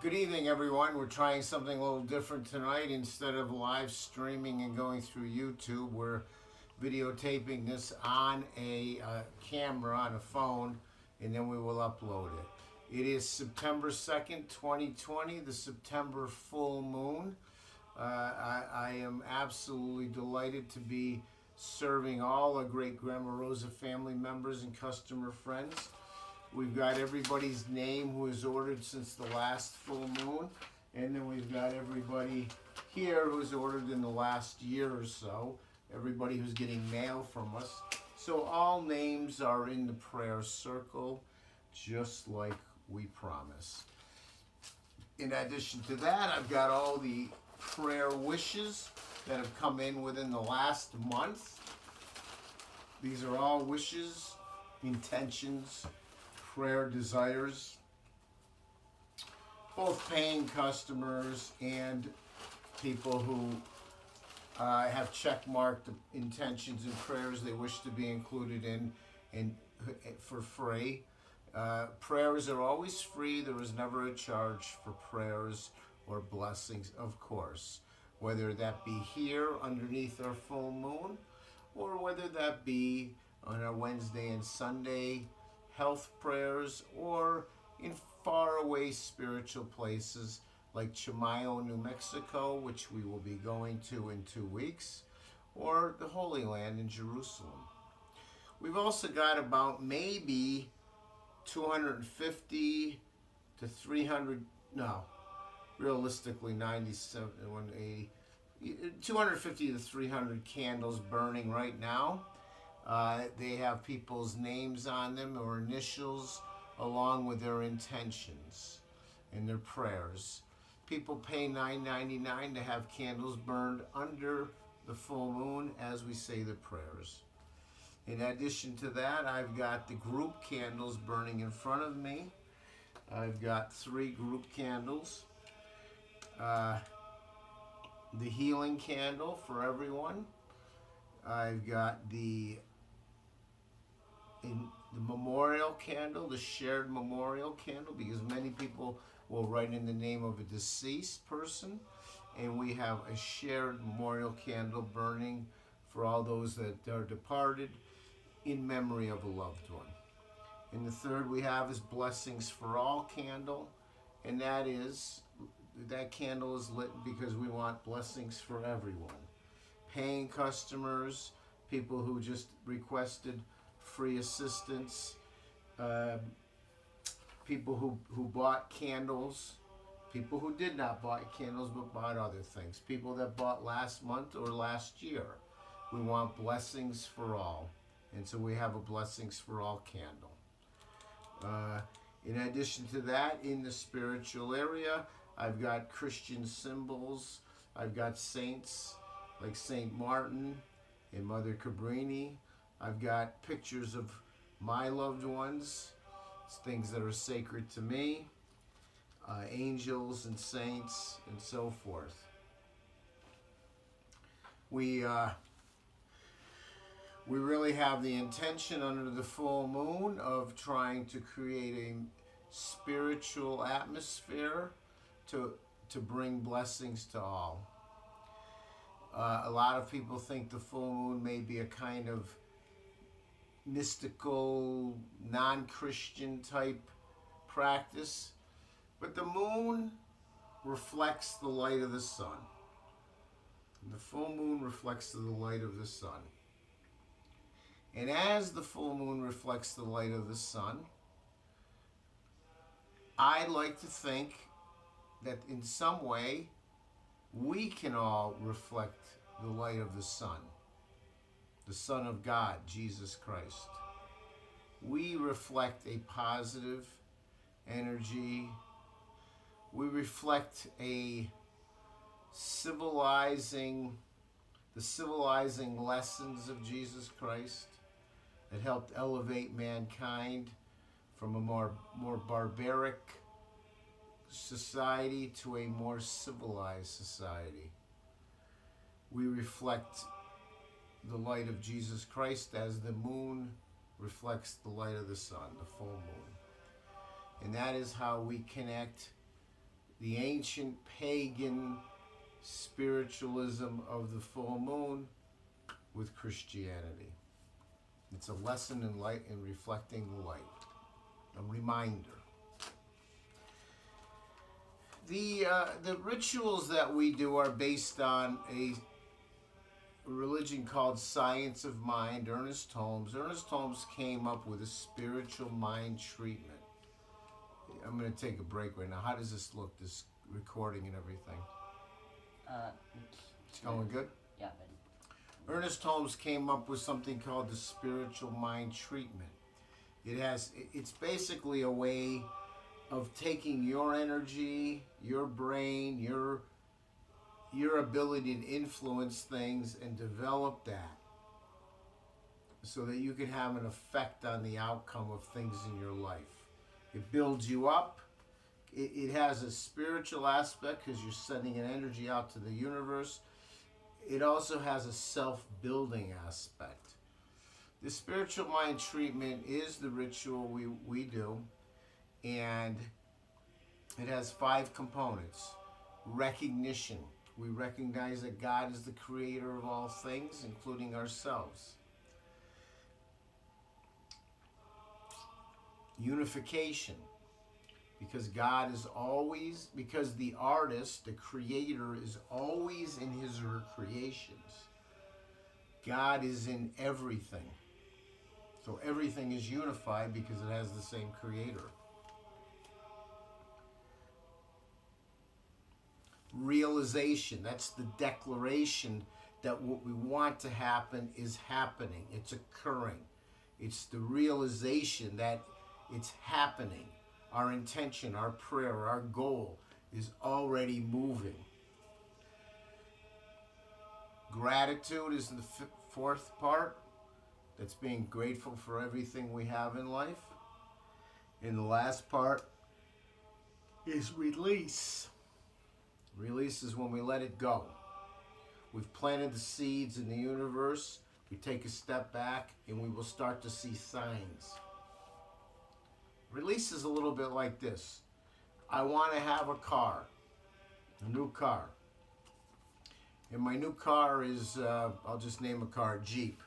Good evening, everyone. We're trying something a little different tonight. Instead of live streaming and going through YouTube, we're videotaping this on a camera, on a phone, and then we will upload it. It is September 2nd, 2020, the September full moon. I am absolutely delighted to be serving all the great Grandma Rosa family members and customer friends. We've got everybody's name who has ordered since the last full moon, and then we've got everybody here who's ordered in the last year or so, everybody who's getting mail from us. So all names are in the prayer circle, just like we promised. In addition to that, I've got all the prayer wishes that have come in within the last month. These are all wishes, intentions, prayer desires, both paying customers and people who have check-marked intentions and prayers they wish to be included in for free. Prayers are always free. There is never a charge for prayers or blessings, of course, whether that be here underneath our full moon or whether that be on our Wednesday and Sunday health prayers, or in faraway spiritual places like Chimayo, New Mexico, which we will be going to in 2 weeks, or the Holy Land in Jerusalem. We've also got about maybe 250 to 300, no, realistically 97, 180, 250 to 300 candles burning right now. They have people's names on them or initials along with their intentions and their prayers. People pay $9.99 to have candles burned under the full moon as we say the prayers. In addition to that, I've got the group candles burning in front of me. I've got 3 group candles. The healing candle for everyone. I've got the memorial candle, the shared memorial candle, because many people will write in the name of a deceased person, and we have a shared memorial candle burning for all those that are departed in memory of a loved one. And the third we have is blessings for all candle, and that candle is lit because we want blessings for everyone. Paying customers, people who just requested free assistance, people who bought candles, people who did not buy candles but bought other things, people that bought last month or last year. We want blessings for all. And so we have a blessings for all candle. In addition to that, in the spiritual area, I've got Christian symbols. I've got saints like Saint Martin and Mother Cabrini. I've got pictures of my loved ones, things that are sacred to me, angels and saints and so forth. We really have the intention under the full moon of trying to create a spiritual atmosphere to bring blessings to all. A lot of people think the full moon may be a kind of mystical, non-Christian type practice, but the moon reflects the light of the sun. And the full moon reflects the light of the sun. And as the full moon reflects the light of the sun, I like to think that in some way we can all reflect the light of the sun of God, Jesus Christ. We reflect a positive energy. We reflect the civilizing lessons of Jesus Christ that helped elevate mankind from a more barbaric society to a more civilized society. We reflect the light of Jesus Christ as the moon reflects the light of the sun, the full moon. And that is how we connect the ancient pagan spiritualism of the full moon with Christianity. It's a lesson in light and reflecting the light. A reminder. The rituals that we do are based on a religion called Science of Mind, Ernest Holmes. Ernest Holmes came up with a spiritual mind treatment. I'm going to take a break right now. How does this look, this recording and everything? It's going good? Yeah. Ernest Holmes came up with something called the spiritual mind treatment. It's basically a way of taking your energy, your brain, your ability to influence things and develop that so that you can have an effect on the outcome of things in your life. It builds you up. It has a spiritual aspect because you're sending an energy out to the universe. It also has a self-building aspect. The spiritual mind treatment is the ritual we do, and it has 5 components. Recognition. We recognize that God is the creator of all things, including ourselves. Unification. Because because the artist, the creator, is always in his or her creations. God is in everything. So everything is unified because it has the same creator. Realization, that's the declaration that what we want to happen is happening. It's occurring. It's the realization that it's happening. Our intention, our prayer, our goal is already moving. Gratitude is the 4th part. That's being grateful for everything we have in life. And the last part is release. Release is when we let it go. We've planted the seeds in the universe. We take a step back and we will start to see signs. Release is a little bit like this. I want to have a car, a new car. And my new car is, I'll just name a car, Jeep.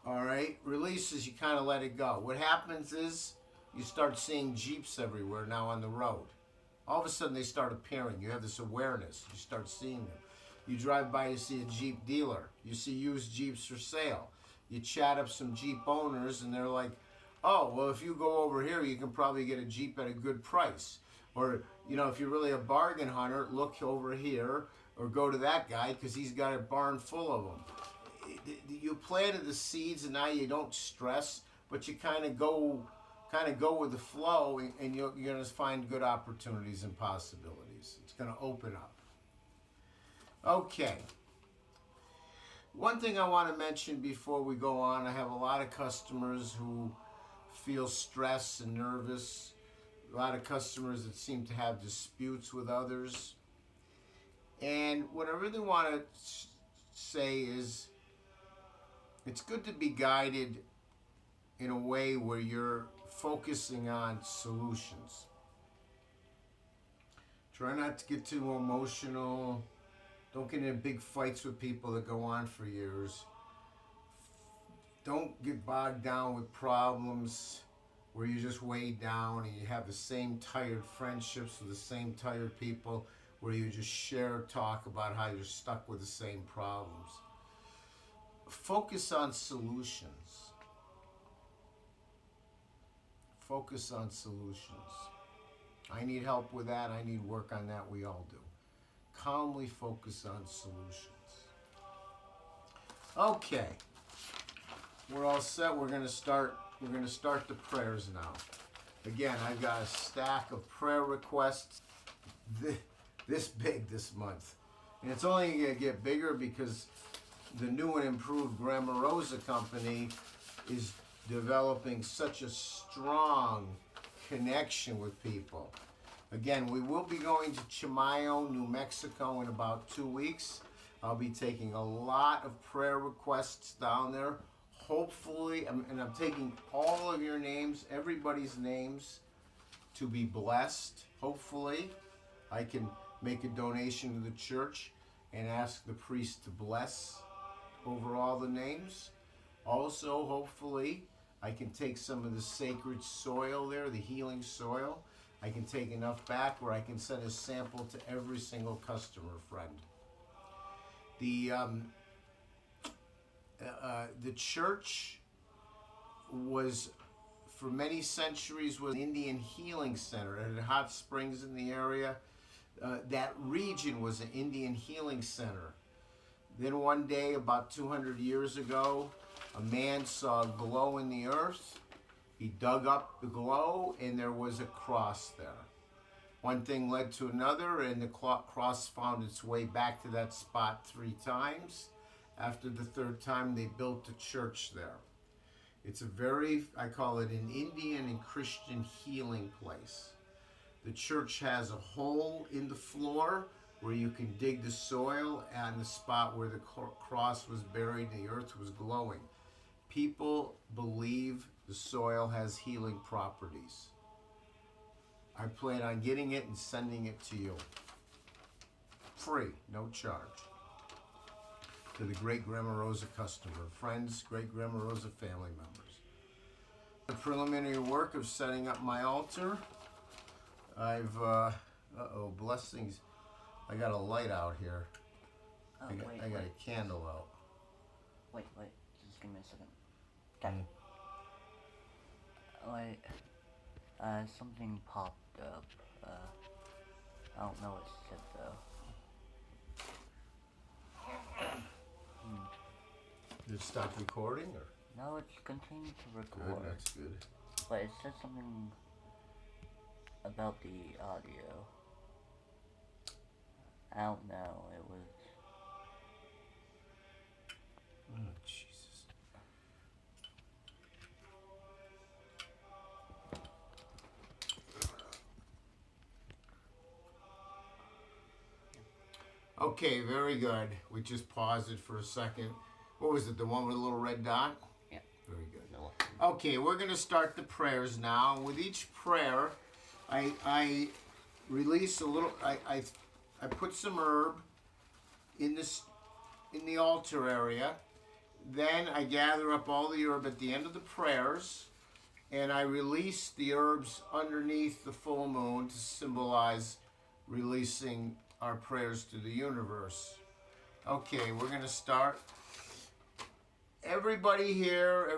All right, release is you kind of let it go. What happens is you start seeing Jeeps everywhere now on the road. All of a sudden they start appearing. You have this awareness. You start seeing them. You drive by, you see a Jeep dealer. You see used Jeeps for sale. You chat up some Jeep owners and they're like, oh, well, if you go over here, you can probably get a Jeep at a good price. Or, you know, if you're really a bargain hunter, look over here or go to that guy because he's got a barn full of them. You planted the seeds and now you don't stress, but you kind of go with the flow, and you're going to find good opportunities and possibilities. It's going to open up. Okay. One thing I want to mention before we go on, I have a lot of customers who feel stressed and nervous. A lot of customers that seem to have disputes with others. And what I really want to say is it's good to be guided in a way where you're focusing on solutions. Try not to get too emotional. Don't get into big fights with people that go on for years. Don't get bogged down with problems where you're just weighed down and you have the same tired friendships with the same tired people where you just talk about how you're stuck with the same problems. Focus on solutions. Focus on solutions. I need help with that. I need work on that. We all do. Calmly focus on solutions. Okay. We're all set. We're going to start the prayers now. Again, I've got a stack of prayer requests this big this month. And it's only going to get bigger because the new and improved Grandma Rosa company is developing such a strong connection with people. Again, we will be going to Chimayo, New Mexico in about 2 weeks. I'll be taking a lot of prayer requests down there. Hopefully, and I'm taking all of your names, everybody's names, to be blessed. Hopefully, I can make a donation to the church and ask the priest to bless over all the names. Also, hopefully, I can take some of the sacred soil there, the healing soil. I can take enough back where I can send a sample to every single customer friend. The church was, for many centuries, was an Indian healing center. It had hot springs in the area. That region was an Indian healing center. Then one day, about 200 years ago, a man saw a glow in the earth. He dug up the glow, and there was a cross there. One thing led to another, and the cross found its way back to that spot 3 times. After the 3rd time, they built a church there. It's a very, I call it an Indian and Christian healing place. The church has a hole in the floor where you can dig the soil, and the spot where the cross was buried and the earth was glowing. People believe the soil has healing properties. I plan on getting it and sending it to you. Free, no charge. To the Great Grandma Rosa customer, friends, Great Grandma Rosa family members. The preliminary work of setting up my altar. I've, blessings. I got a light out here. Oh, I got a candle out. Wait, just give me a second. Okay. Something popped up. I don't know what it said though. Did it stop recording, or? No, it's continuing to record. Good, that's good. But it said something about the audio. I don't know. It was. Oh, Jesus. Okay, very good. We just paused it for a second. What was it, the one with a little red dot? Yeah. Very good. Okay, we're going to start the prayers now. With each prayer, I release a little, I put some herb in the altar area. Then I gather up all the herb at the end of the prayers, and I release the herbs underneath the full moon to symbolize releasing our prayers to the universe. Okay, we're going to start. Everybody here,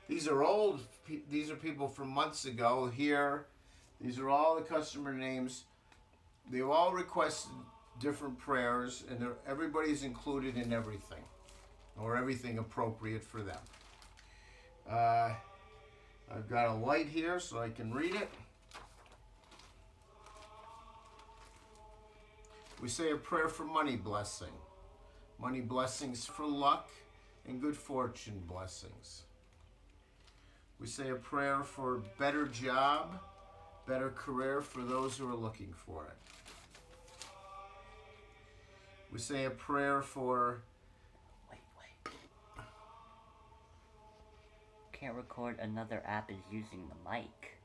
these are people from months ago here. These are all the customer names. They've all requested different prayers, and everybody's included in everything, or everything appropriate for them. I've got a light here so I can read it. We say a prayer for money blessing. Money blessings for luck and good fortune blessings. We say a prayer for better job, better career for those who are looking for it. We say a prayer for... Wait. Can't record, another app is using the mic.